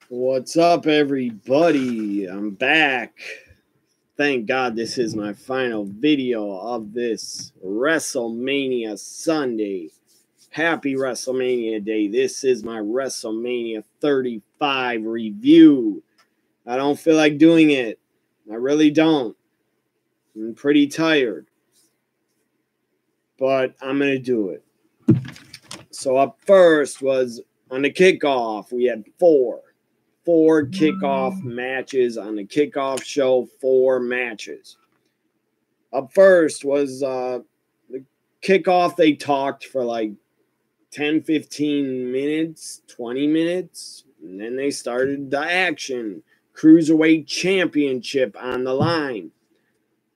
What's up, everybody? I'm back. Thank God this is my final video of this WrestleMania Sunday. Happy WrestleMania Day. This is my WrestleMania 35 review. I don't feel like doing it. I really don't. I'm pretty tired. But I'm going to do it. So up first was on the kickoff. We had four kickoff matches on the kickoff show. 4 matches. Up first was the kickoff. They talked for like 10, 15 minutes, 20 minutes, and then they started the action. Cruiserweight Championship on the line.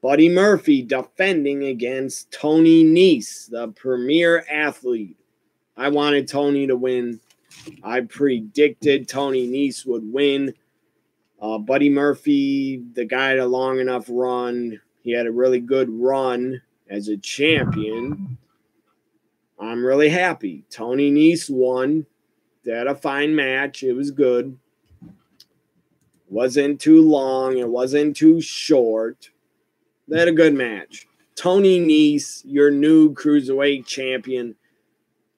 Buddy Murphy defending against Tony Nese, the premier athlete. I wanted Tony to win. I predicted Tony Nese would win. Buddy Murphy, the guy had a long enough run. He had a really good run as a champion. I'm really happy. Tony Nese won. They had a fine match. It was good. Wasn't too long. It wasn't too short. They had a good match. Tony Nese, your new Cruiserweight champion.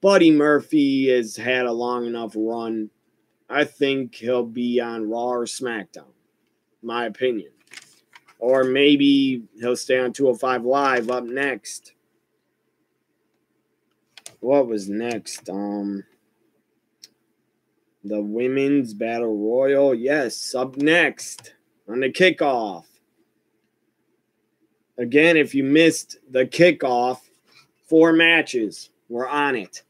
Buddy Murphy has had a long enough run. I think he'll be on Raw or SmackDown, my opinion. Or maybe he'll stay on 205 Live up next. What was next? The Women's Battle Royal. Yes, up next on the kickoff. Again, if you missed the kickoff, 4 matches were on it.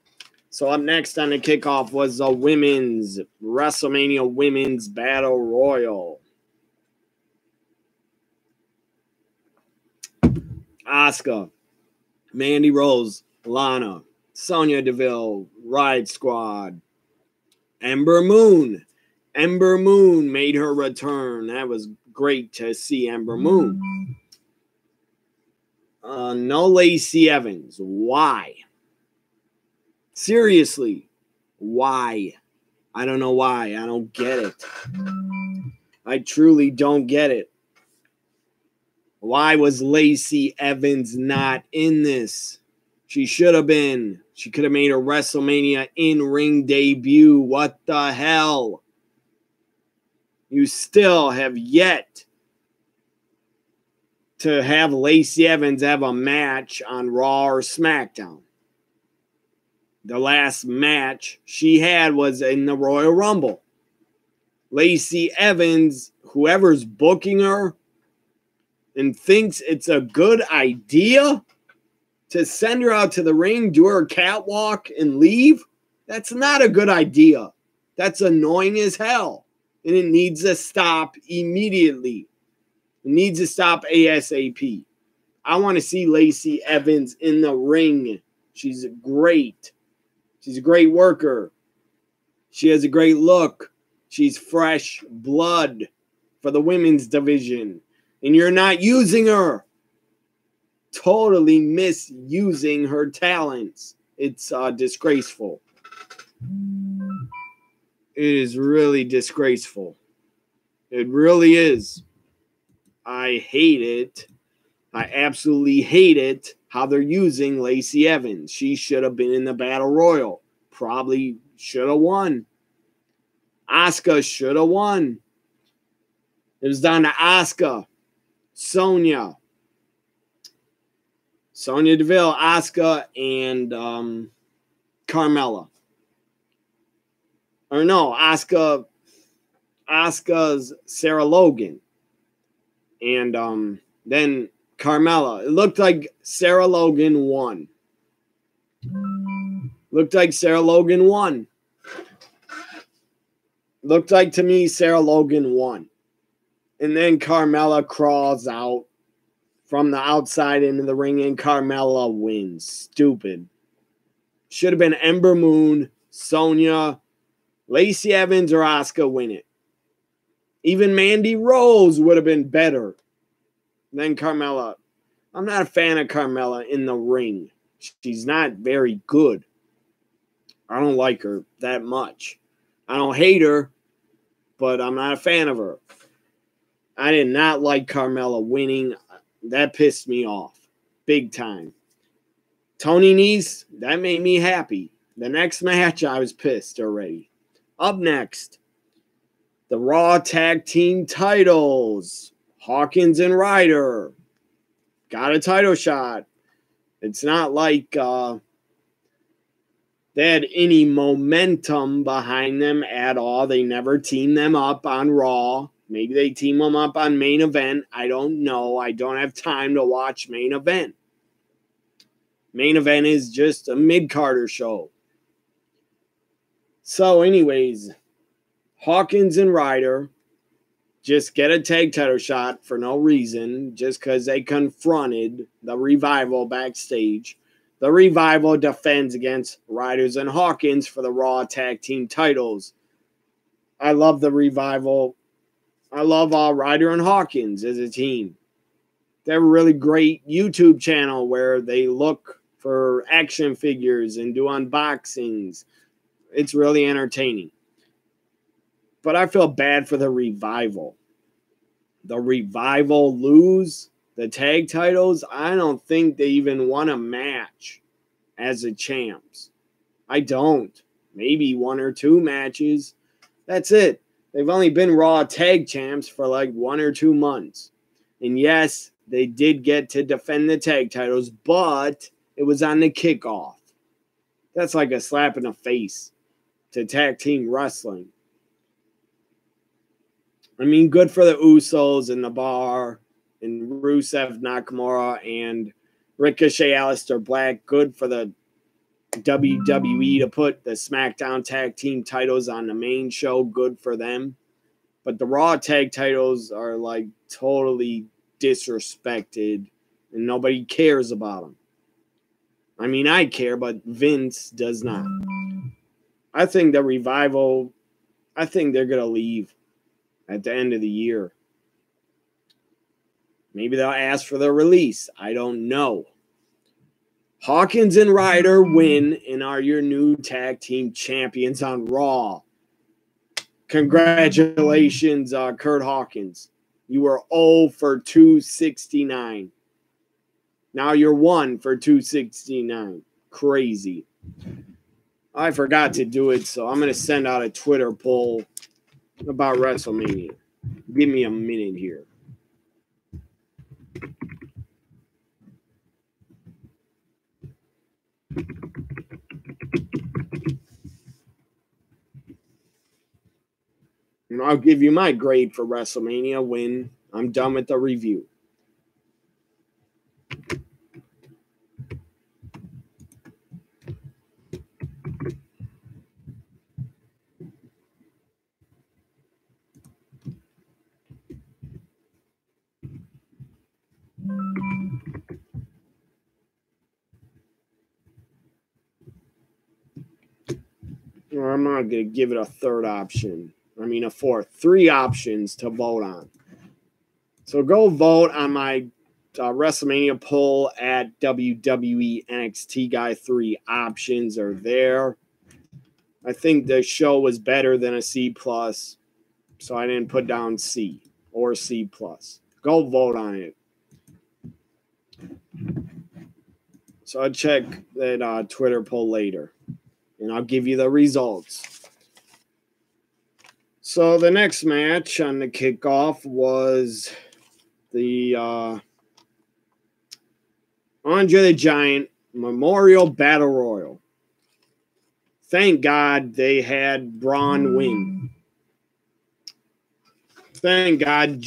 So up next on the kickoff was the Women's WrestleMania Women's Battle Royal. Asuka, Mandy Rose, Lana, Sonya Deville, Riot Squad, Ember Moon. Ember Moon made her return. That was great to see Ember Moon. No Lacey Evans. Why? Seriously, why? I don't know why. I don't get it. I truly don't get it. Why was Lacey Evans not in this? She should have been. She could have made a WrestleMania in-ring debut. What the hell? You still have yet to have Lacey Evans have a match on Raw or SmackDown. The last match she had was in the Royal Rumble. Lacey Evans, whoever's booking her and thinks it's a good idea to send her out to the ring, do her catwalk, and leave, that's not a good idea. That's annoying as hell. And it needs to stop immediately. It needs to stop ASAP. I want to see Lacey Evans in the ring. She's great. She's a great worker. She has a great look. She's fresh blood for the women's division. And you're not using her. Totally misusing her talents. It's disgraceful. It is really disgraceful. It really is. I hate it. I absolutely hate it how they're using Lacey Evans. She should have been in the Battle Royal. Probably should have won. Asuka should have won. It was down to Asuka, Sonya Deville, Asuka, and Carmella. Or no, Asuka's Sarah Logan. And then Carmella. It looked like Sarah Logan won. Looked like Sarah Logan won. Looked like to me Sarah Logan won. And then Carmella crawls out from the outside into the ring and Carmella wins. Stupid. Should have been Ember Moon, Sonya, Lacey Evans, or Asuka win it. Even Mandy Rose would have been better than Carmella. I'm not a fan of Carmella in the ring. She's not very good. I don't like her that much. I don't hate her, but I'm not a fan of her. I did not like Carmella winning. That pissed me off big time. Tony Nese, that made me happy. The next match, I was pissed already. Up next, the Raw Tag Team titles. Hawkins and Ryder got a title shot. It's not like they had any momentum behind them at all. They never teamed them up on Raw. Maybe they team them up on Main Event. I don't know. I don't have time to watch Main Event. Main Event is just a mid-carder show. So anyways, Hawkins and Ryder just get a tag title shot for no reason, just because they confronted the Revival backstage. The Revival defends against Ryders and Hawkins for the Raw Tag Team titles. I love the Revival. I love Ryder and Hawkins as a team. They have a really great YouTube channel where they look for action figures and do unboxings. It's really entertaining. But I feel bad for the Revival. The Revival lose the tag titles. I don't think they even won a match as the champs. I don't. Maybe 1 or 2 matches. That's it. They've only been Raw tag champs for like 1 or 2 months. And yes, they did get to defend the tag titles, but it was on the kickoff. That's like a slap in the face to tag team wrestling. I mean, good for the Usos and the Bar and Rusev, Nakamura, and Ricochet, Aleister Black. Good for the WWE to put the SmackDown tag team titles on the main show. Good for them. But the Raw tag titles are like totally disrespected and nobody cares about them. I mean, I care, but Vince does not. I think the Revival, I think they're going to leave at the end of the year. Maybe they'll ask for their release. I don't know. Hawkins and Ryder win and are your new tag team champions on Raw. Congratulations, Kurt Hawkins. You were 0 for 269. Now you're 1 for 269. Crazy. I forgot to do it, so I'm going to send out a Twitter poll about WrestleMania. Give me a minute here. And I'll give you my grade for WrestleMania when I'm done with the review. I'm not going to give it a third option. I mean, a fourth. 3 options to vote on. So go vote on my WrestleMania poll at WWE NXT Guy. 3 options are there. I think the show was better than a C+, so I didn't put down C or C+. Go vote on it. So I'll check that Twitter poll later, and I'll give you the results. So the next match on the kickoff was the Andre the Giant Memorial Battle Royal. Thank God they had Braun win. Thank God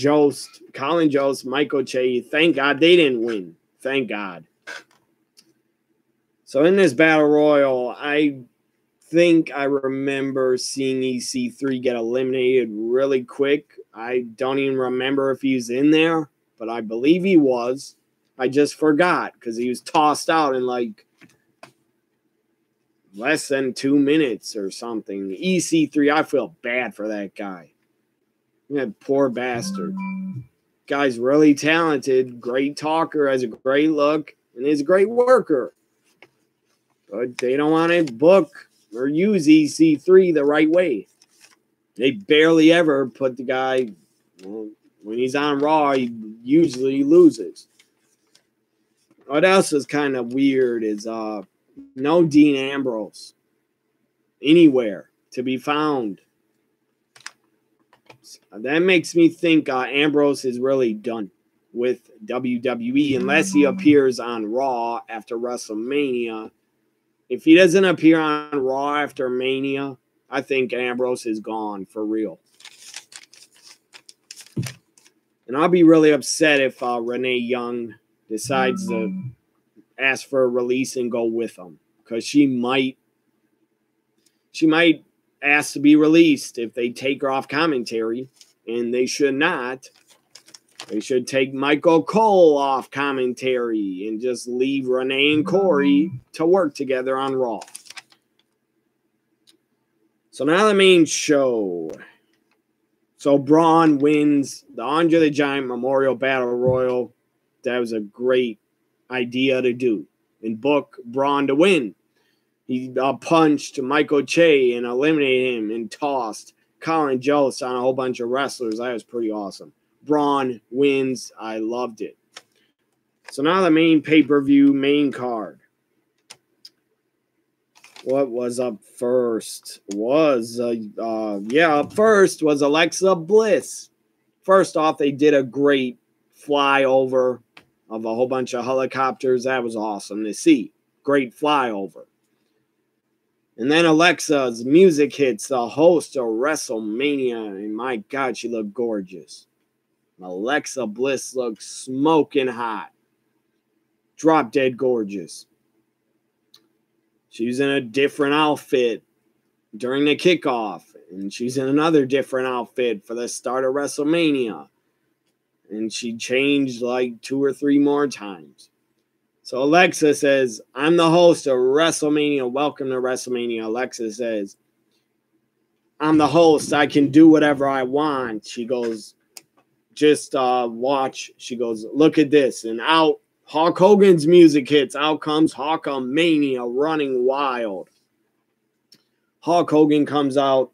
Colin Jost, Michael Che, thank God they didn't win. Thank God. So in this Battle Royal, I think I remember seeing EC3 get eliminated really quick. I don't even remember if he was in there, but I believe he was. I just forgot because he was tossed out in like less than 2 minutes or something. EC3, I feel bad for that guy. That poor bastard. Guy's really talented, great talker, has a great look, and is a great worker. But they don't want to book or use EC3 the right way. They barely ever put the guy, well, when he's on Raw, he usually loses. What else is kind of weird is no Dean Ambrose anywhere to be found. That makes me think Ambrose is really done with WWE unless he appears on Raw after WrestleMania. If he doesn't appear on Raw after Mania, I think Ambrose is gone for real. And I'll be really upset if Renee Young decides to ask for a release and go with him, because she might ask to be released if they take her off commentary, and they should not. They should take Michael Cole off commentary and just leave Renee and Corey to work together on Raw. So now the main show. So Braun wins the Andre the Giant Memorial Battle Royal. That was a great idea to do and book Braun to win. He punched Michael Che and eliminated him and tossed Colin Jost on a whole bunch of wrestlers. That was pretty awesome. Braun wins. I loved it. So now the main pay-per-view, main card. What was up first? Up first was Alexa Bliss. First off, they did a great flyover of a whole bunch of helicopters. That was awesome to see. Great flyover. And then Alexa's music hits, the host of WrestleMania. And my God, she looked gorgeous. Alexa Bliss looked smoking hot. Drop dead gorgeous. She was in a different outfit during the kickoff. And she's in another different outfit for the start of WrestleMania. And she changed like 2 or 3 more times. So Alexa says, I'm the host of WrestleMania. Welcome to WrestleMania. Alexa says, I'm the host. I can do whatever I want. She goes, just watch. She goes, look at this. And out, Hulk Hogan's music hits. Out comes Hulkamania running wild. Hulk Hogan comes out,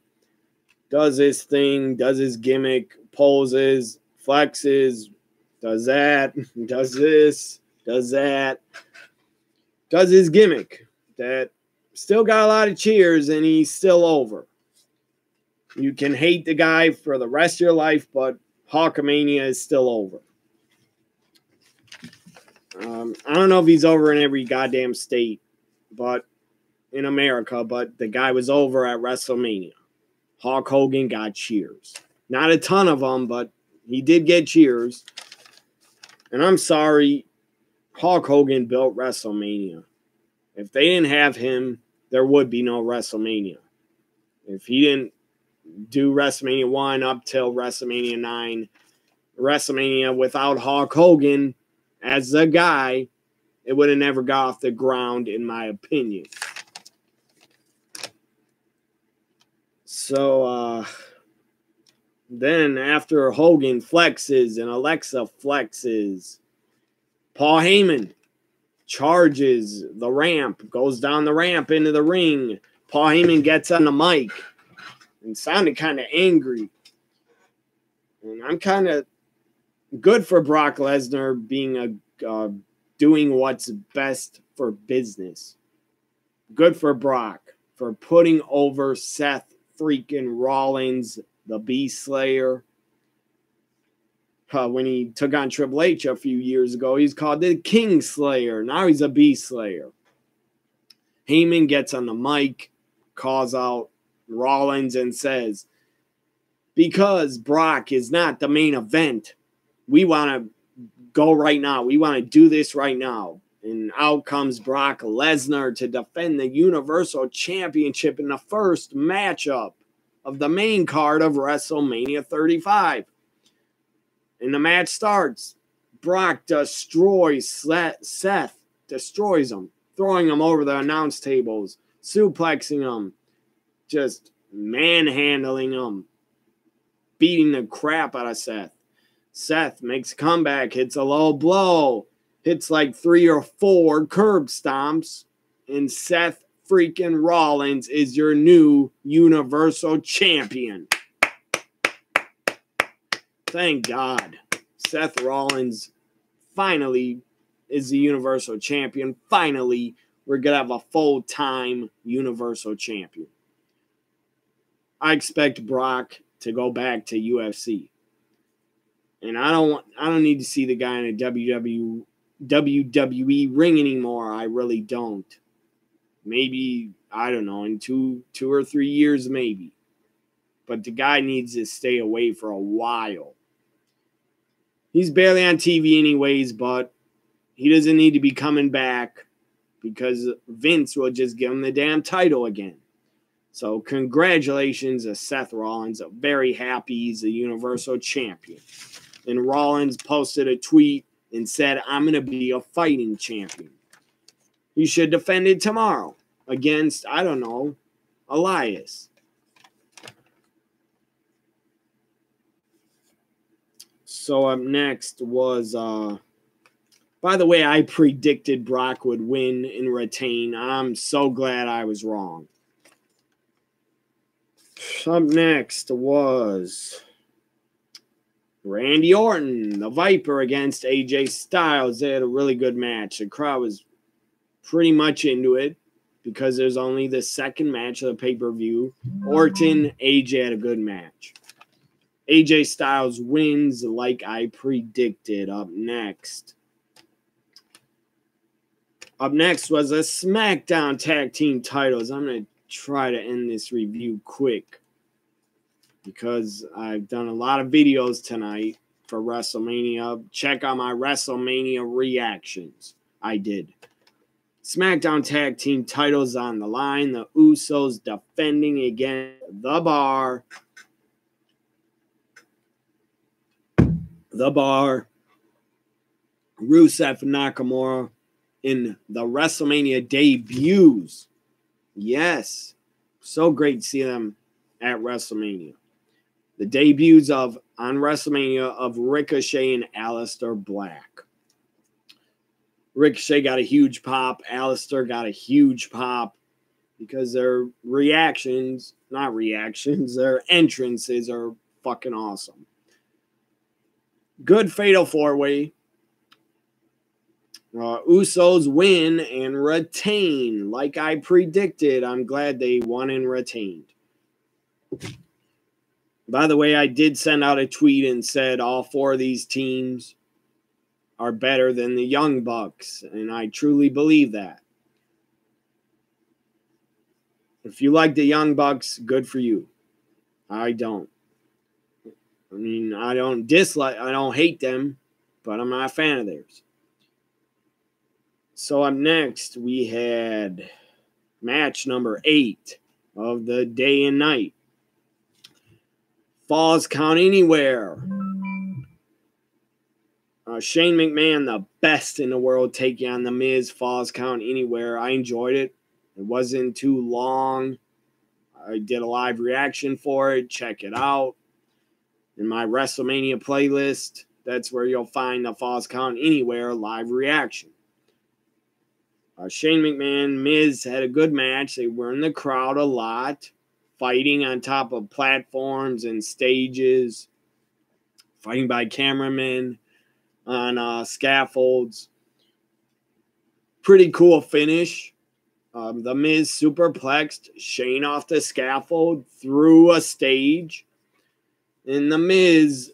does his thing, does his gimmick, poses, flexes, does that, does this, does that, does his gimmick. That still got a lot of cheers, and he's still over. You can hate the guy for the rest of your life, but Hulkamania is still over. I don't know if he's over in every goddamn state, but in America, but the guy was over at WrestleMania. Hulk Hogan got cheers. Not a ton of them, but he did get cheers. And I'm sorry, Hulk Hogan built WrestleMania. If they didn't have him, there would be no WrestleMania. If he didn't do WrestleMania 1 up till WrestleMania 9, WrestleMania without Hulk Hogan as the guy, it would have never got off the ground, in my opinion. So, then after Hogan flexes and Alexa flexes, Paul Heyman charges the ramp, goes down the ramp into the ring. Paul Heyman gets on the mic and sounded kind of angry. And I'm kind of good for Brock Lesnar being doing what's best for business. Good for Brock for putting over Seth freaking Rollins, the Beast Slayer. When he took on Triple H a few years ago, he's called the King Slayer. Now he's a Beast Slayer. Heyman gets on the mic, calls out Rollins and says, because Brock is not the main event, we want to go right now. We want to do this right now. And out comes Brock Lesnar to defend the Universal Championship in the first matchup of the main card of WrestleMania 35. And the match starts. Brock destroys Seth, destroys him, throwing him over the announce tables, suplexing him, just manhandling him, beating the crap out of Seth. Seth makes a comeback, hits a low blow, hits like 3 or 4 curb stomps, and Seth freaking Rollins is your new Universal Champion. Thank God. Seth Rollins finally is the Universal Champion. Finally, we're going to have a full-time Universal Champion. I expect Brock to go back to UFC. And I don't need to see the guy in a WWE ring anymore. I really don't. Maybe, I don't know, in two or 3 years maybe. But the guy needs to stay away for a while. He's barely on TV anyways, but he doesn't need to be coming back because Vince will just give him the damn title again. So congratulations to Seth Rollins. I'm very happy he's the Universal Champion. And Rollins posted a tweet and said, I'm going to be a fighting champion. He should defend it tomorrow against, I don't know, Elias. So up next was, by the way, I predicted Brock would win and retain. I'm so glad I was wrong. Up next was Randy Orton, the Viper, against AJ Styles. They had a really good match. The crowd was pretty much into it because there's only the second match of the pay-per-view. Orton, AJ had a good match. AJ Styles wins like I predicted. Up next was a SmackDown Tag Team titles. I'm going to try to end this review quick because I've done a lot of videos tonight for WrestleMania. Check out my WrestleMania reactions. I did. SmackDown Tag Team titles on the line. The Usos defending against The Bar. Rusev Nakamura in the WrestleMania debuts. Yes. So great to see them at WrestleMania. The debuts on WrestleMania of Ricochet and Aleister Black. Ricochet got a huge pop. Aleister got a huge pop because their their entrances are fucking awesome. Good fatal four-way. Usos win and retain like I predicted. I'm glad they won and retained. By the way, I did send out a tweet and said all four of these teams are better than the Young Bucks, and I truly believe that. If you like the Young Bucks, good for you. I don't. I mean, I don't hate them, but I'm not a fan of theirs. So up next, we had match number 8 of the day and night. Falls Count Anywhere. Shane McMahon, the best in the world, taking on The Miz. Falls Count Anywhere. I enjoyed it. It wasn't too long. I did a live reaction for it. Check it out. In my WrestleMania playlist, that's where you'll find the Falls Count Anywhere live reaction. Shane McMahon, Miz had a good match. They were in the crowd a lot, fighting on top of platforms and stages, fighting by cameramen on scaffolds. Pretty cool finish. The Miz superplexed Shane off the scaffold through a stage. And The Miz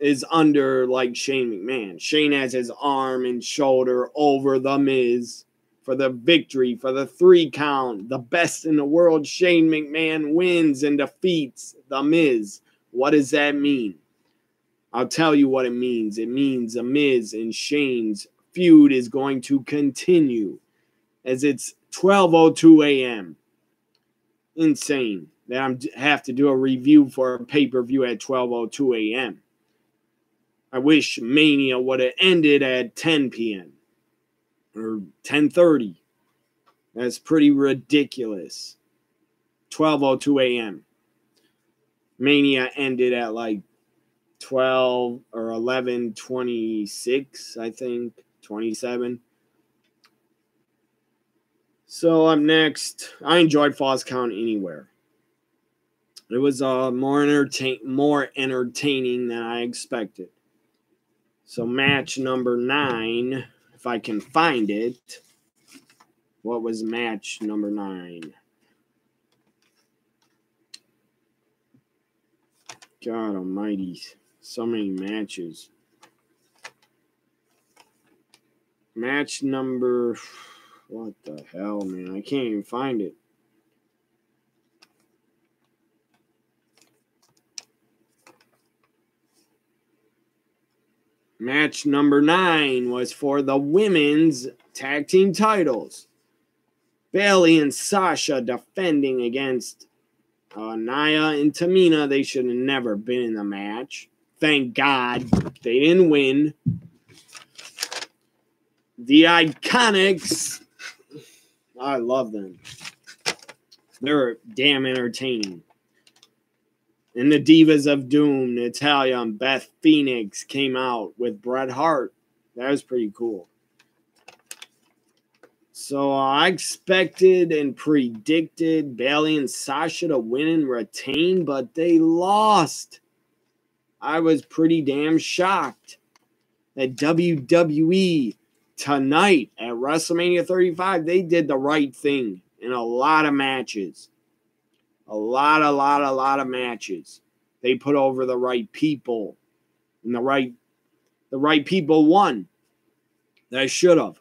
is under like Shane McMahon. Shane has his arm and shoulder over The Miz for the victory, for the 3 count. The best in the world, Shane McMahon, wins and defeats The Miz. What does that mean? I'll tell you what it means. It means The Miz and Shane's feud is going to continue as it's 12:02 a.m. Insane that I have to do a review for a pay-per-view at 12:02 a.m. I wish Mania would have ended at 10 p.m. or 10:30. That's pretty ridiculous. 12:02 a.m. Mania ended at like 12 or 11:26, I think, 27. So up next, I enjoyed Falls Count Anywhere. It was more entertaining than I expected. So match number 9, if I can find it. What was match number 9? God almighty, so many matches. Match number, what the hell, man? I can't even find it. Match number 9 was for the women's tag team titles. Bayley and Sasha defending against Nia and Tamina. They should have never been in the match. Thank God they didn't win. The Iconics, I love them. They're damn entertaining. And the Divas of Doom, Natalya and Beth Phoenix came out with Bret Hart. That was pretty cool. So I expected and predicted Bayley and Sasha to win and retain, but they lost. I was pretty damn shocked that WWE tonight at WrestleMania 35, they did the right thing in a lot of matches. A lot of matches. They put over the right people. And the right people won. They should have.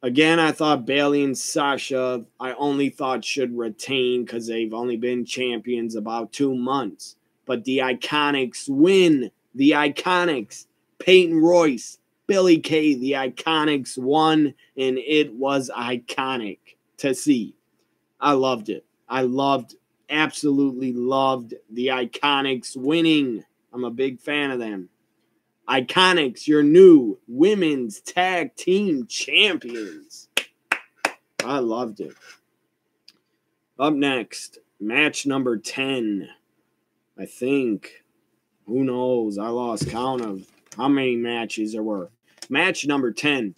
Again, I thought Bayley and Sasha, I only thought should retain because they've only been champions about 2 months. But the Iconics win. The Iconics. Peyton Royce, Billy Kay, the Iconics won, and it was iconic to see. I loved it. Absolutely loved the Iconics winning. I'm a big fan of them. Iconics, your new women's tag team champions. I loved it. Up next, match number 10. I think. Who knows? I lost count of how many matches there were. Match number 10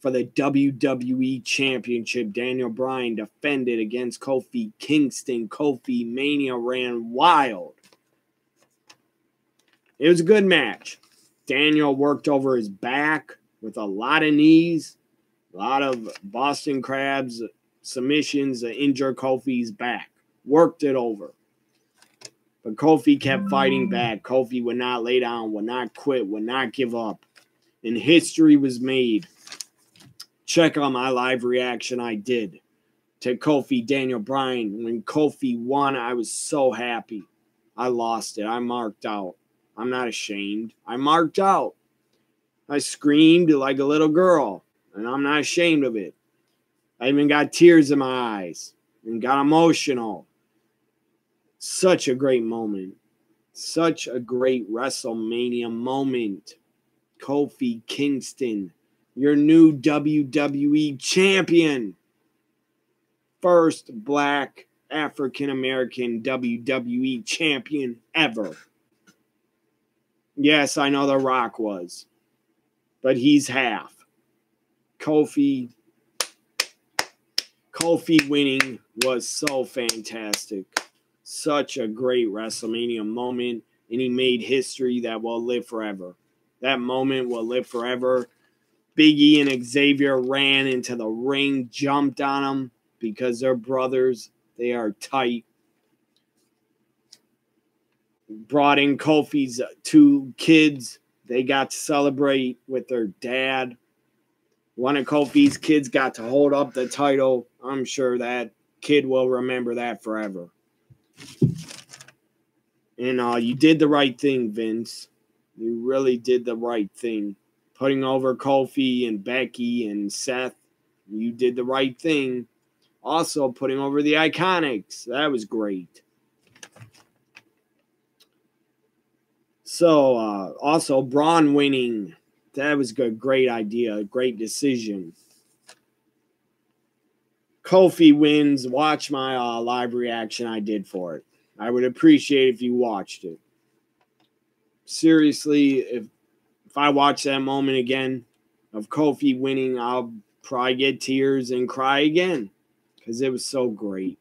for the WWE Championship. Daniel Bryan defended against Kofi Kingston. Kofi Mania ran wild. It was a good match. Daniel worked over his back with a lot of knees, a lot of Boston Crabs submissions to injure Kofi's back. Worked it over. But Kofi kept fighting back. Kofi would not lay down, would not quit, would not give up. And history was made. Check out my live reaction I did to Kofi Daniel Bryan. When Kofi won, I was so happy. I lost it. I marked out. I'm not ashamed. I marked out. I screamed like a little girl, and I'm not ashamed of it. I even got tears in my eyes and got emotional. Such a great moment. Such a great WrestleMania moment. Kofi Kingston, your new WWE champion. First black African-American WWE champion ever. Yes, I know The Rock was, but he's half. Kofi winning was so fantastic. Such a great WrestleMania moment, and he made history that will live forever. That moment will live forever. Big E and Xavier ran into the ring, jumped on him because they're brothers. They are tight. Brought in Kofi's 2 kids. They got to celebrate with their dad. One of Kofi's kids got to hold up the title. I'm sure that kid will remember that forever. And you did the right thing, Vince. You really did the right thing. Putting over Kofi and Becky and Seth. You did the right thing. Also putting over the Iconics. That was great. So, also Braun winning. That was a great idea. A great decision. Kofi wins. Watch my live reaction I did for it. I would appreciate if you watched it. Seriously, if I watch that moment again of Kofi winning, I'll probably get tears and cry again because it was so great.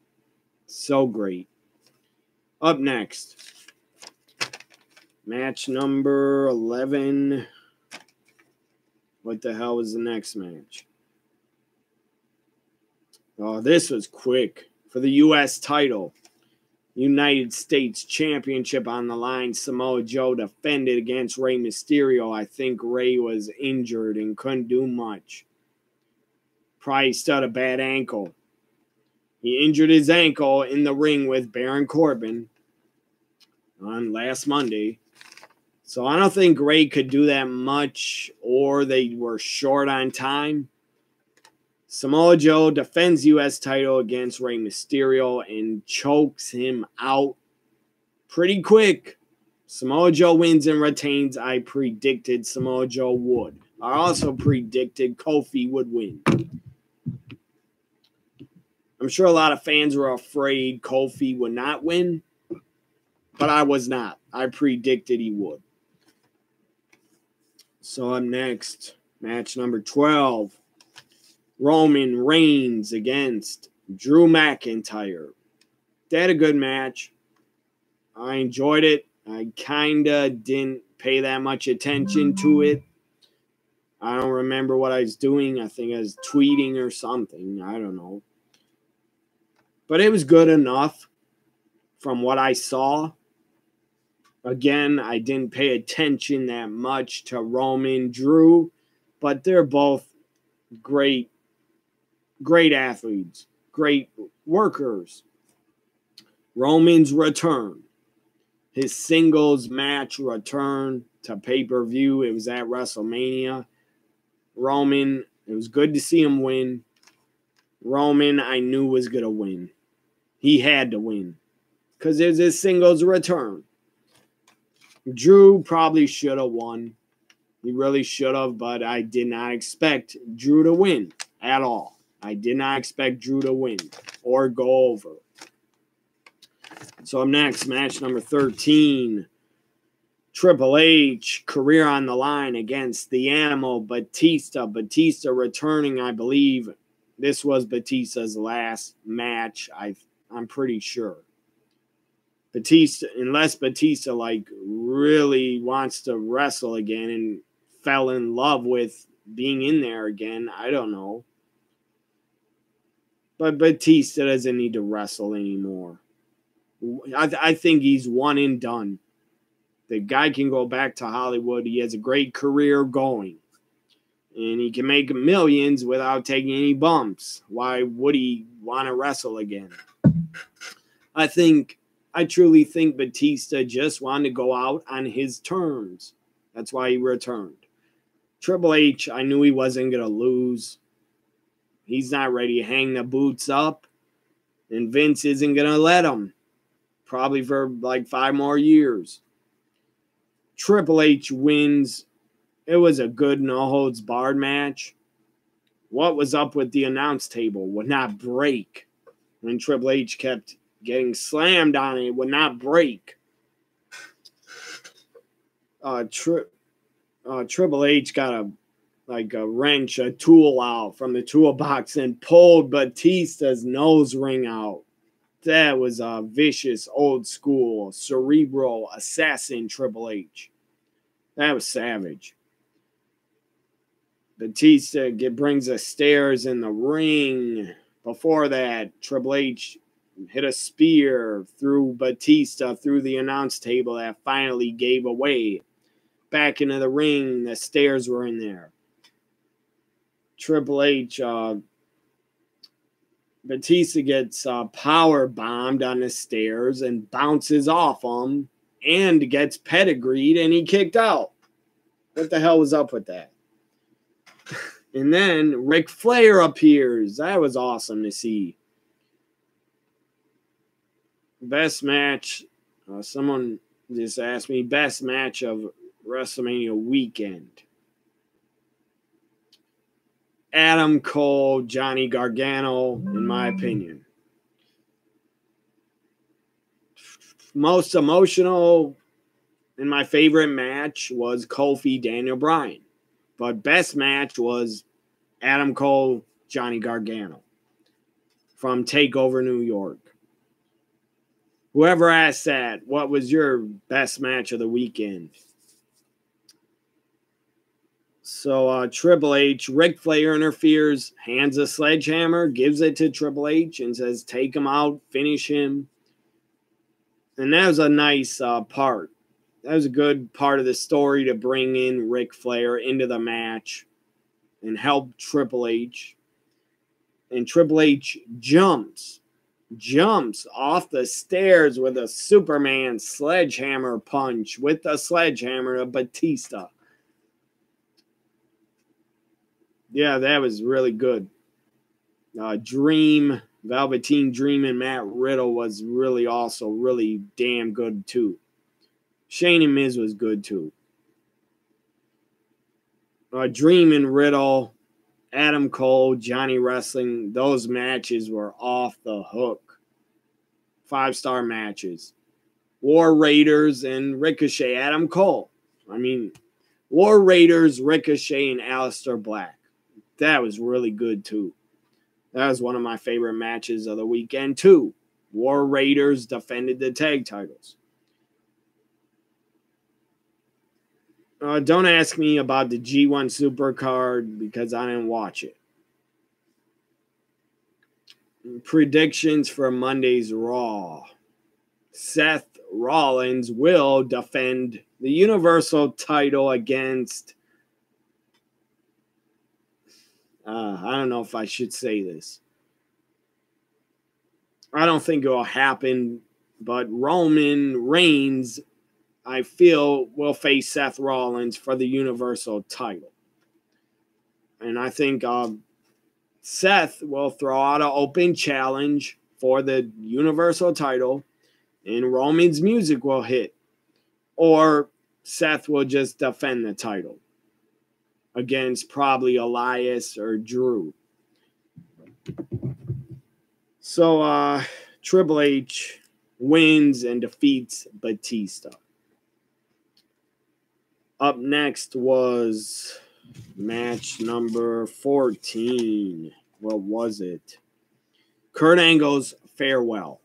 So great. Up next, match number 11. What the hell was the next match? Oh, this was quick. For the U.S. title, United States Championship on the line, Samoa Joe defended against Rey Mysterio. I think Rey was injured and couldn't do much. Probably still had a bad ankle. He injured his ankle in the ring with Baron Corbin on last Monday. So I don't think Rey could do that much, or they were short on time. Samoa Joe defends U.S. title against Rey Mysterio and chokes him out pretty quick. Samoa Joe wins and retains. I predicted Samoa Joe would. I also predicted Kofi would win. I'm sure a lot of fans were afraid Kofi would not win, but I was not. I predicted he would. So up next, match number 12. Roman Reigns against Drew McIntyre. They had a good match. I enjoyed it. I kind of didn't pay that much attention to it. I don't remember what I was doing. I think I was tweeting or something. I don't know. But it was good enough from what I saw. Again, I didn't pay attention that much to Roman, Drew, but they're both great athletes, great workers. Roman's return, his singles match return to pay-per-view. It was at WrestleMania. Roman, it was good to see him win. Roman, I knew was going to win. He had to win because it was his singles return. Drew probably should have won. He really should have, but I did not expect Drew to win at all. I did not expect Drew to win or go over. So up next, match number 13. Triple H, career on the line against the Animal Batista. Batista returning, I believe. This was Batista's last match, I'm pretty sure. Batista, unless Batista really wants to wrestle again and fell in love with being in there again, I don't know. But Batista doesn't need to wrestle anymore. I think he's one and done. The guy can go back to Hollywood. He has a great career going. And he can make millions without taking any bumps. Why would he want to wrestle again? I truly think Batista just wanted to go out on his terms. That's why he returned. Triple H, I knew he wasn't going to lose. He's not ready to hang the boots up. And Vince isn't going to let him. Probably for 5 more years. Triple H wins. It was a good no-holds-barred match. What was up with the announce table would not break. When Triple H kept getting slammed on it, would not break. Triple H got a wrench, a tool out from the toolbox and pulled Batista's nose ring out. That was a vicious, old school, cerebral assassin Triple H. That was savage. Batista brings the stairs in the ring. Before that, Triple H hit a spear through Batista through the announce table that finally gave away. Back into the ring, the stairs were in there. Triple H, Batista gets power bombed on the stairs and bounces off them and gets pedigreed and he kicked out. What the hell was up with that? And then Ric Flair appears. That was awesome to see. Best match. Someone just asked me best match of WrestleMania weekend. Adam Cole, Johnny Gargano, in my opinion. Most emotional and my favorite match was Kofi Daniel Bryan. But best match was Adam Cole, Johnny Gargano from TakeOver New York. Whoever asked that, what was your best match of the weekend? So Triple H, Ric Flair interferes, hands a sledgehammer, gives it to Triple H and says, take him out, finish him. And that was a nice part. That was a good part of the story to bring in Ric Flair into the match and help Triple H. And Triple H jumps off the stairs with a Superman sledgehammer punch with the sledgehammer to Batista. Yeah, that was really good. Velveteen Dream and Matt Riddle was really also really damn good too. Shane and Miz was good too. Dream and Riddle, Adam Cole, Johnny Wrestling, those matches were off the hook. 5-star matches. War Raiders and Ricochet, Adam Cole. I mean, War Raiders, Ricochet, and Aleister Black. That was really good too. That was one of my favorite matches of the weekend too. War Raiders defended the tag titles. Don't ask me about the G1 Supercard because I didn't watch it. Predictions for Monday's Raw. Seth Rollins will defend the Universal title against... I don't know if I should say this. I don't think it will happen, but Roman Reigns, I feel, will face Seth Rollins for the Universal title. And I think Seth will throw out an open challenge for the Universal title, and Roman's music will hit. Or Seth will just defend the title against probably Elias or Drew. So Triple H wins and defeats Batista. Up next was match number 14. What was it? Kurt Angle's farewell.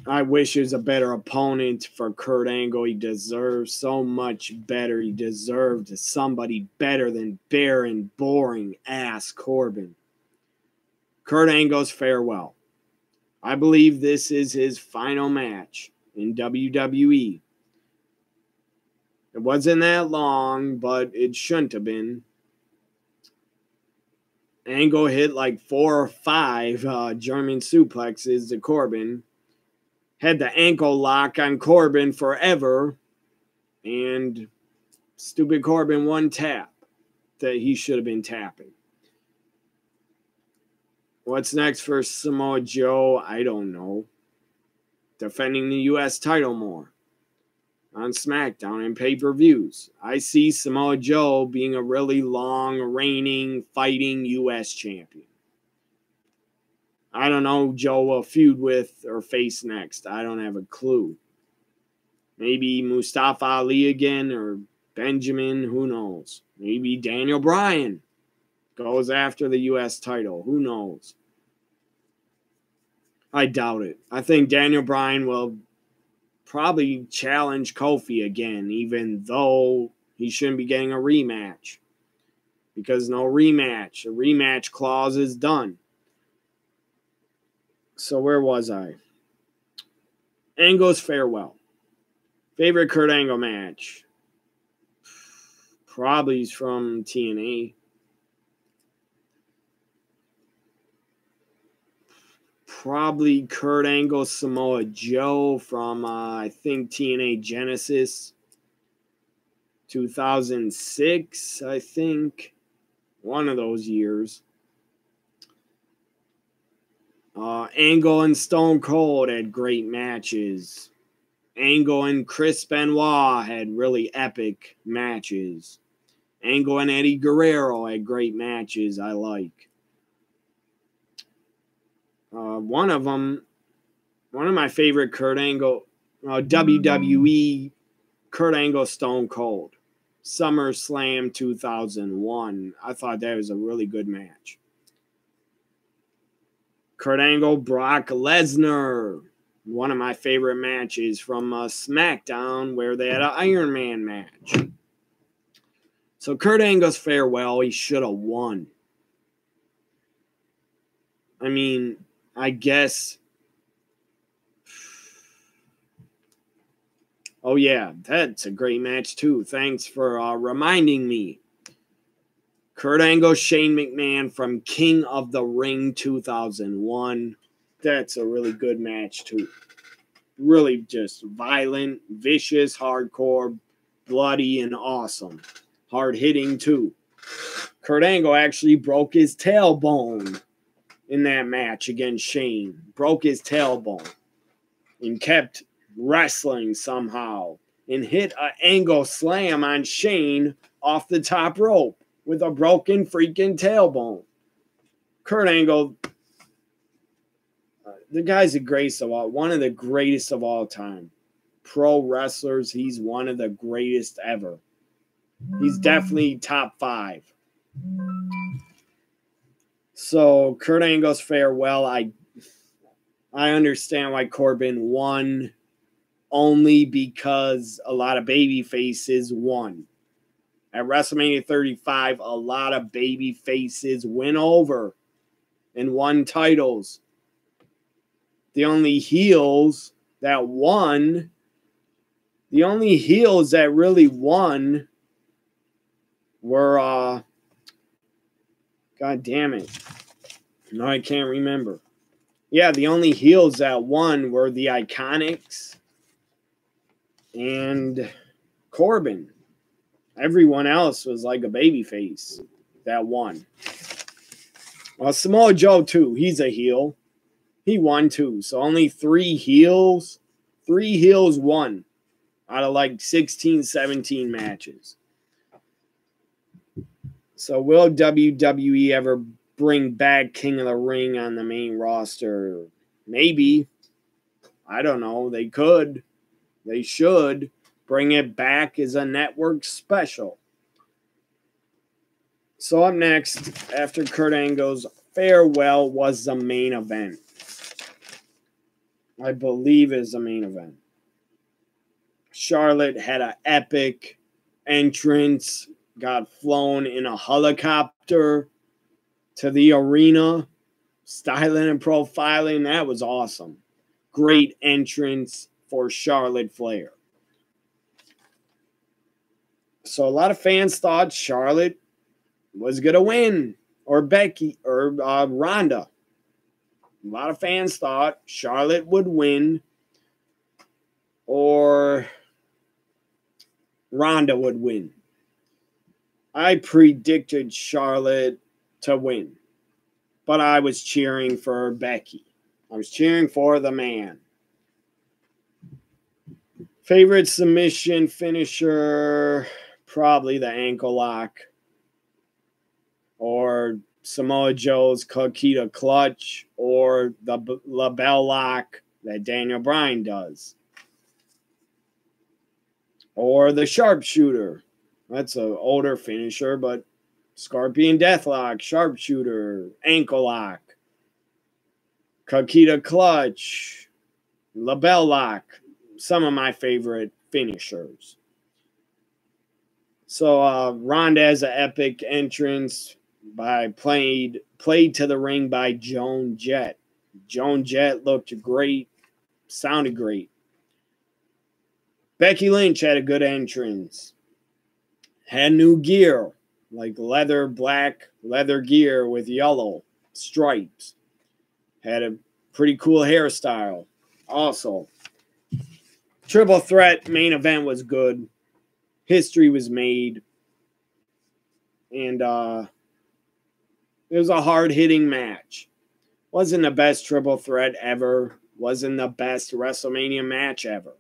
I wish he was a better opponent for Kurt Angle. He deserves so much better. He deserved somebody better than Baron boring ass Corbin. Kurt Angle's farewell. I believe this is his final match in WWE. It wasn't that long, but it shouldn't have been. Angle hit like 4 or 5 German suplexes to Corbin. Had the ankle lock on Corbin forever. And stupid Corbin one tap that he should have been tapping. What's next for Samoa Joe? I don't know. Defending the U.S. title more on SmackDown and pay-per-views. I see Samoa Joe being a really long, reigning, fighting U.S. champion. I don't know who Joe will feud with or face next. I don't have a clue. Maybe Mustafa Ali again or Benjamin. Who knows? Maybe Daniel Bryan goes after the U.S. title. Who knows? I doubt it. I think Daniel Bryan will probably challenge Kofi again, even though he shouldn't be getting a rematch. Because no rematch. A rematch clause is done. So where was I? Angle's farewell. Favorite Kurt Angle match? Probably from TNA. Probably Kurt Angle, Samoa Joe from, I think, TNA Genesis. 2006, I think. One of those years. Angle and Stone Cold had great matches. Angle and Chris Benoit had really epic matches. Angle and Eddie Guerrero had great matches I like. One of my favorite Kurt Angle, WWE Kurt Angle Stone Cold. SummerSlam 2001. I thought that was a really good match. Kurt Angle, Brock Lesnar. One of my favorite matches from SmackDown, where they had an Iron Man match. So Kurt Angle's farewell, he should have won. I mean, I guess. Oh, yeah, that's a great match, too. Thanks for reminding me. Kurt Angle, Shane McMahon from King of the Ring 2001. That's a really good match, too. Really just violent, vicious, hardcore, bloody, and awesome. Hard-hitting, too. Kurt Angle actually broke his tailbone in that match against Shane. Broke his tailbone. And kept wrestling somehow. And hit an Angle slam on Shane off the top rope with a broken freaking tailbone. Kurt Angle, the guy's one of the greatest of all time. Pro wrestlers, he's one of the greatest ever. He's definitely top 5. So Kurt Angle's farewell, I understand why Corbin won, only because a lot of baby faces won. At WrestleMania 35, a lot of baby faces went over and won titles. The only heels that really won were, God damn it. No, I can't remember. Yeah, the only heels that won were the Iconics and Corbin. Everyone else was like a babyface that won. Well, Samoa Joe, too. He's a heel. He won, too. So only 3 heels. 3 heels won out of like 16, 17 matches. So will WWE ever bring back King of the Ring on the main roster? Maybe. I don't know. They could. They should bring it back as a network special. So up next, after Kurt Angle's farewell, was the main event. I believe is the main event. Charlotte had an epic entrance, got flown in a helicopter to the arena, styling and profiling. That was awesome. Great entrance for Charlotte Flair. So a lot of fans thought Charlotte was going to win, or Becky, or Ronda. A lot of fans thought Charlotte would win, or Ronda would win. I predicted Charlotte to win, but I was cheering for Becky. I was cheering for the man. Favorite submission finisher, probably the ankle lock, or Samoa Joe's Coquina clutch, or the label lock that Daniel Bryan does, or the sharpshooter. That's an older finisher, but Scorpion Deathlock, sharpshooter, ankle lock, Coquina clutch, label lock. Some of my favorite finishers. So Ronda has an epic entrance by played to the ring by Joan Jett. Joan Jett looked great, sounded great. Becky Lynch had a good entrance. Had new gear, like black leather gear with yellow stripes. Had a pretty cool hairstyle. Also, Triple Threat main event was good. History was made. And it was a hard-hitting match. Wasn't the best Triple Threat ever. Wasn't the best WrestleMania match ever.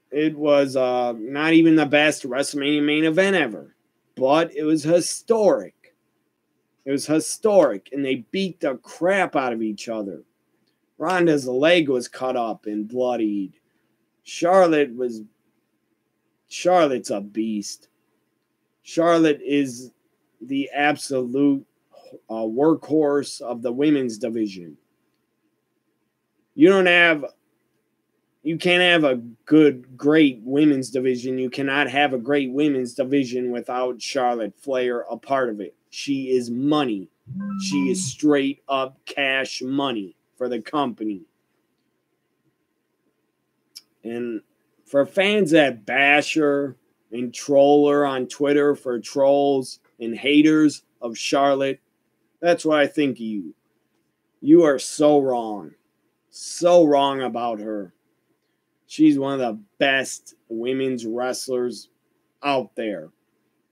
It was not even the best WrestleMania main event ever. But it was historic. It was historic. And they beat the crap out of each other. Ronda's leg was cut up and bloodied. Charlotte was Charlotte's a beast. Charlotte is the absolute workhorse of the women's division. You can't have a great women's division. You cannot have a great women's division without Charlotte Flair a part of it. She is money. She is straight up cash money for the company. And for fans that bash her and troll her on Twitter, for trolls and haters of Charlotte, that's what I think of you. You are so wrong. So wrong about her. She's one of the best women's wrestlers out there.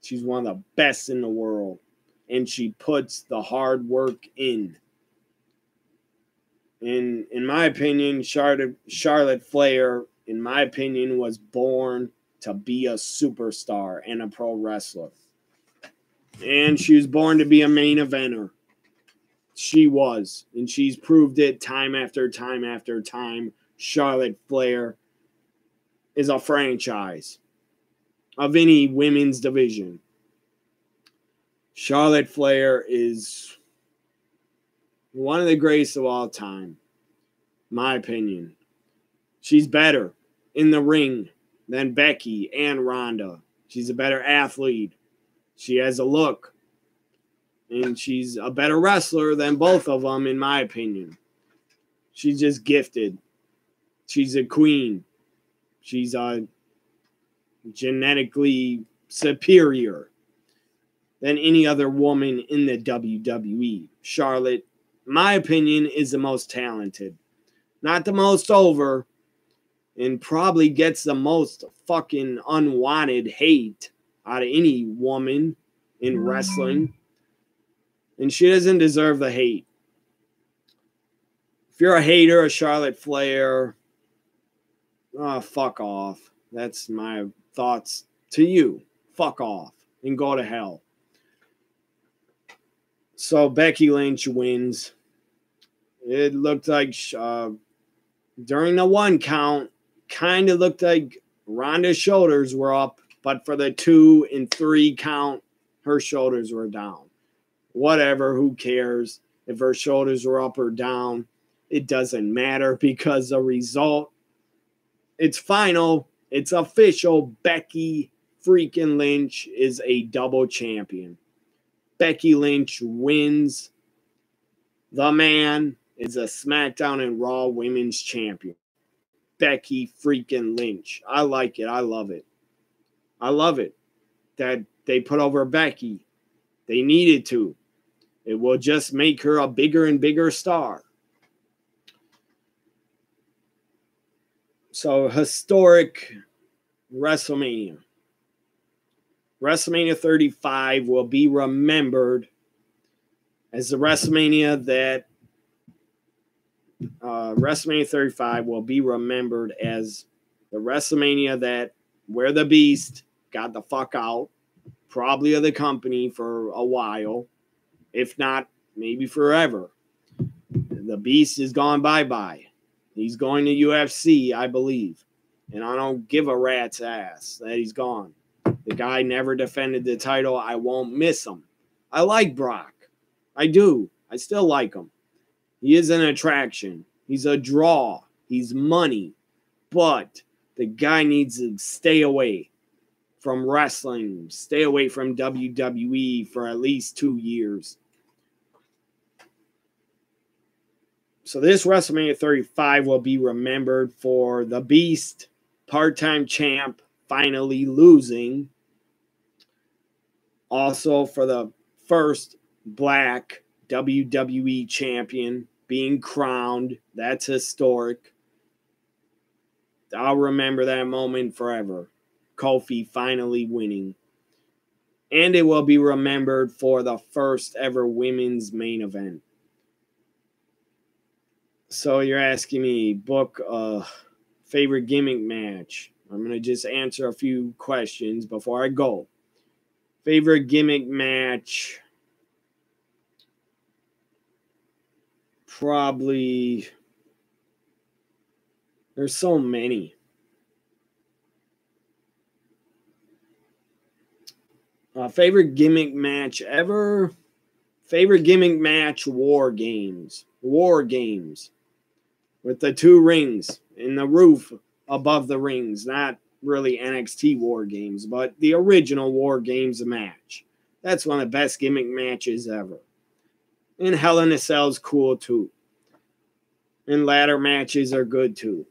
She's one of the best in the world. And she puts the hard work in. And in my opinion, Charlotte Flair, in my opinion, was born to be a superstar and a pro wrestler. And she was born to be a main eventer. She was. And she's proved it time after time after time. Charlotte Flair is a franchise of any women's division. Charlotte Flair is one of the greatest of all time, my opinion. She's better in the ring than Becky and Ronda. She's a better athlete. She has a look. And she's a better wrestler than both of them, in my opinion. She's just gifted. She's a queen. She's genetically superior than any other woman in the WWE. Charlotte, my opinion, is the most talented. Not the most over, and probably gets the most fucking unwanted hate out of any woman in wrestling. And she doesn't deserve the hate. If you're a hater of Charlotte Flair, fuck off. That's my thoughts to you. Fuck off and go to hell. So Becky Lynch wins. It looked like during the 1 count, kind of looked like Ronda's shoulders were up, but for the 2 and 3 count, her shoulders were down. Whatever, who cares if her shoulders were up or down? It doesn't matter because the result, it's final, it's official. Becky freaking Lynch is a double champion. Becky Lynch wins. The man is a SmackDown and Raw Women's Champion. Becky freaking Lynch. I like it. I love it. I love it that they put over Becky. They needed to. It will just make her a bigger and bigger star. So, historic WrestleMania. WrestleMania 35 will be remembered as the WrestleMania that WrestleMania 35 will be remembered as the WrestleMania that where the Beast got the fuck out, probably of the company for a while, if not maybe forever. The Beast is gone bye-bye. He's going to UFC, I believe. And I don't give a rat's ass that he's gone. The guy never defended the title. I won't miss him. I like Brock. I do. I still like him. He is an attraction. He's a draw. He's money. But the guy needs to stay away from wrestling. Stay away from WWE for at least 2 years. So this WrestleMania 35 will be remembered for the Beast, part-time champ, finally losing. Also for the first black WWE champion being crowned. That's historic. I'll remember that moment forever. Kofi finally winning. And it will be remembered for the first ever women's main event. So you're asking me, book a favorite gimmick match. I'm going to just answer a few questions before I go. Favorite gimmick match? Probably, there's so many. Favorite gimmick match ever? Favorite gimmick match, War Games. War Games. With the 2 rings and the roof above the rings. Not really NXT War Games, but the original War Games match. That's one of the best gimmick matches ever. And Hell in a Cell's cool too. And ladder matches are good too.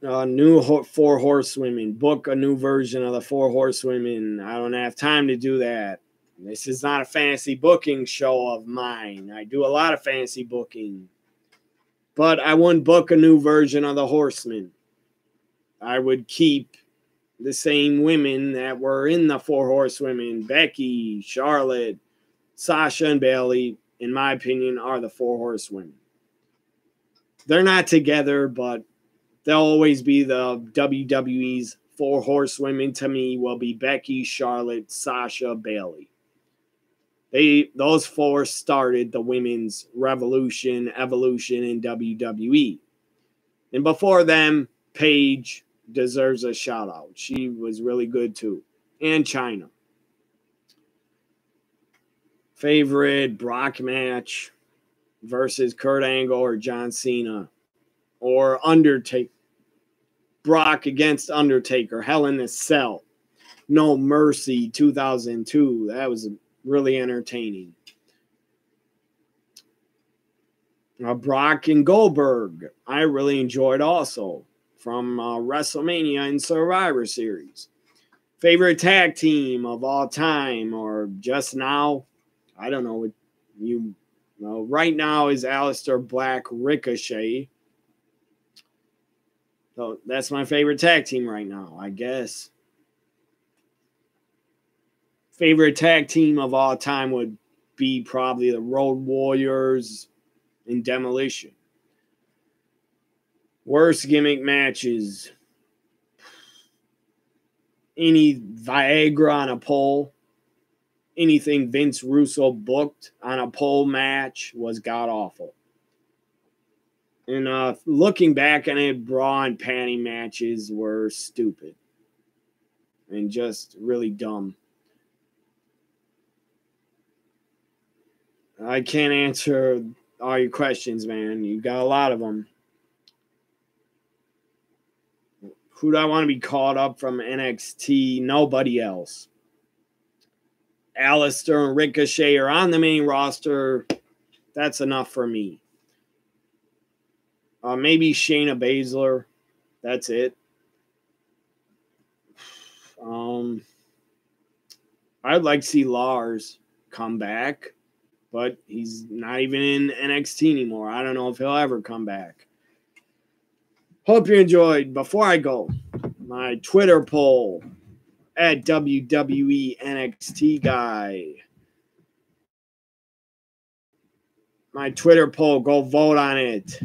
New 4 Horsewomen. Book a new version of the 4 Horsewomen. I don't have time to do that. This is not a fantasy booking show of mine. I do a lot of fantasy booking. But I wouldn't book a new version of the Horsemen. I would keep the same women that were in the 4 Horsewomen. Becky, Charlotte, Sasha, and Bayley, in my opinion, are the 4 Horsewomen. They're not together, but they'll always be the WWE's 4 Horsewomen. To me, will be Becky, Charlotte, Sasha, Bayley. Those 4 started the women's evolution in WWE. And before them, Paige deserves a shout out. She was really good too. And Chyna. Favorite Brock match versus Kurt Angle or John Cena or Undertaker. Brock against Undertaker. Hell in a Cell. No Mercy 2002. That was really entertaining. Brock and Goldberg. I really enjoyed also from WrestleMania and Survivor Series. Favorite tag team of all time or just now? I don't know. Right now is Aleister Black Ricochet. So that's my favorite tag team right now, I guess. Favorite tag team of all time would be probably the Road Warriors and Demolition. Worst gimmick matches. Any Viagra on a pole. Anything Vince Russo booked on a pole match was god-awful. And looking back on it, bra and panty matches were stupid. And just really dumb. I can't answer all your questions, man. You got a lot of them. Who do I want to be called up from NXT? Nobody else. Aleister and Ricochet are on the main roster. That's enough for me. Maybe Shayna Baszler. That's it. I'd like to see Lars come back, but he's not even in NXT anymore. I don't know if he'll ever come back. Hope you enjoyed. Before I go, my Twitter poll at WWE NXT Guy. My Twitter poll, go vote on it.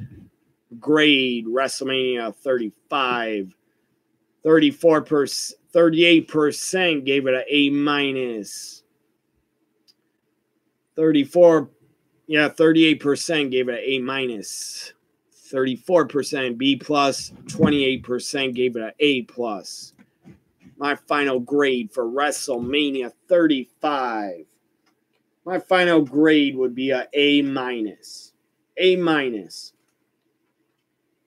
Grade WrestleMania 35. 38% gave it an A-. 38% gave it an A-. 34% B+, 28% gave it an A+. My final grade for WrestleMania 35. My final grade would be an A-. A-.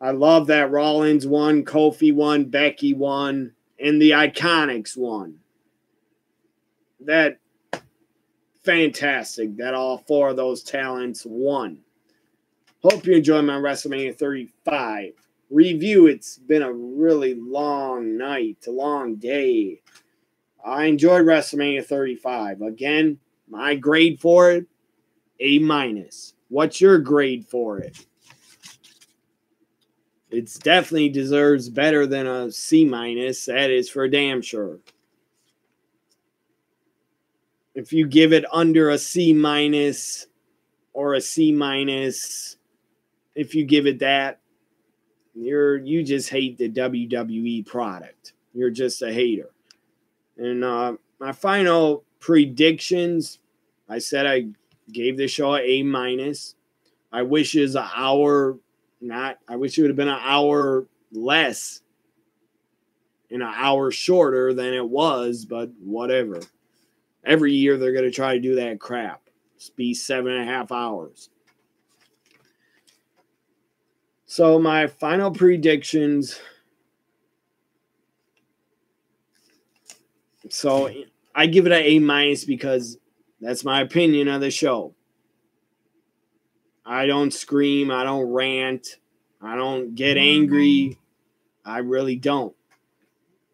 I love that Rollins won, Kofi won, Becky won, and the Iconics won. That fantastic that all 4 of those talents won. Hope you enjoyed my WrestleMania 35 review. It's been a really long night, a long day. I enjoyed WrestleMania 35. Again, my grade for it, A-. What's your grade for it? It definitely deserves better than a C-. That is for damn sure. If you give it under a C- or a C-, if you give it that, you just hate the WWE product. You're just a hater. And my final predictions, I said I gave the show an A-. I wish it was an hour. I wish it would have been an hour less. in an hour shorter than it was, but whatever. Every year they're going to try to do that crap. Just be 7.5 hours. So my final predictions. So I give it an A- because that's my opinion of the show. I don't scream. I don't rant. I don't get angry. I really don't.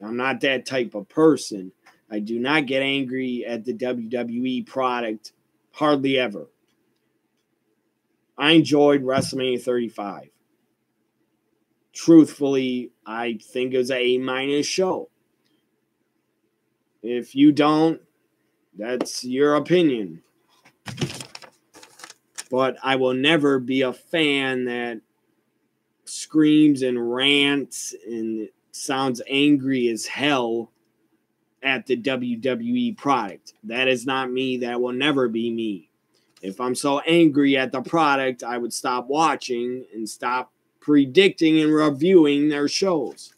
I'm not that type of person. I do not get angry at the WWE product. Hardly ever. I enjoyed WrestleMania 35. Truthfully, I think it was an A- show. If you don't, that's your opinion. But I will never be a fan that screams and rants and sounds angry as hell at the WWE product. That is not me. That will never be me. If I'm so angry at the product, I would stop watching and stop predicting and reviewing their shows.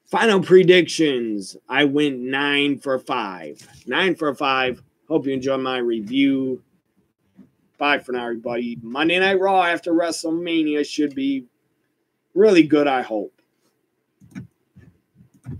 Final predictions. I went 9 for 5. 9 for 5. Hope you enjoyed my review. Bye for now, everybody. Monday Night Raw after WrestleMania should be really good, I hope.